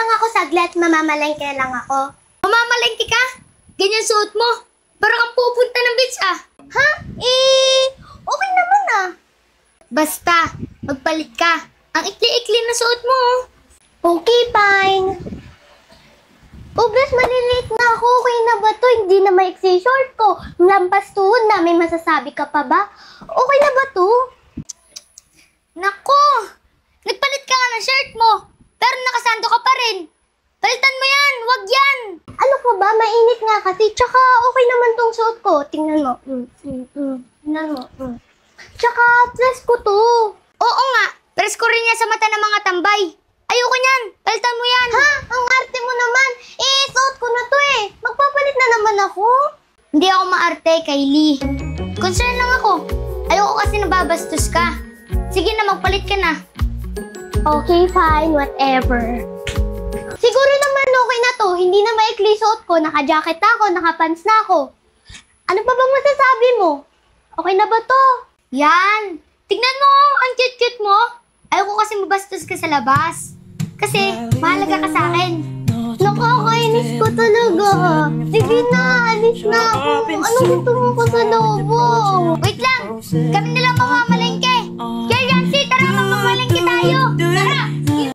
lang ako saglit, mamamalengke lang ako. Mamamalengke ka? Ganyan suot mo. Para kang pupunta ng beach ah. Ha? Okay naman ah. Basta, magpalit ka. Ang ikli-ikli na suot mo. Okay, fine. Oh, bes, maliliit na ako. Okay na ba to? Hindi na maiksi short ko. Lampas tuhod na. May masasabi ka pa ba? Okay na ba to? Nako! Nagpalit ka nga ng shirt mo. Pero nakasando ka pa rin. Palitan mo yan! Wag yan! Ano ka ba? Mainit nga kasi. Tsaka okay naman tong suot ko. Tingnan mo. Tingnan mo. Tsaka dress ko to. Oo nga. Press ko rin yan sa mata ng mga tambay. Ayoko niyan. Palitan mo yan. Ha? Ang arte mo naman. Suot ko na to eh. Magpapalit na naman ako. Hindi ako maarte, Kylie. Concern lang ako. Ayoko kasi nababastos ka. Sige na, magpalit ka na. Okay, fine. Whatever. Siguro naman okay na to. Hindi na maikli suot ko. Naka-jacket na ako. Naka-pants na ako. Ano pa bang masasabi mo? Okay na ba to? Yan. Tignan mo, ang cute-cute mo. Ayoko kasi mabastos ka sa labas. Kasi, mahalaga ka sa akin. Nakakainis ko talaga. Sige na, alis na ako. Anong gusto mo ko sa lobo? Wait lang. Kami na lang mga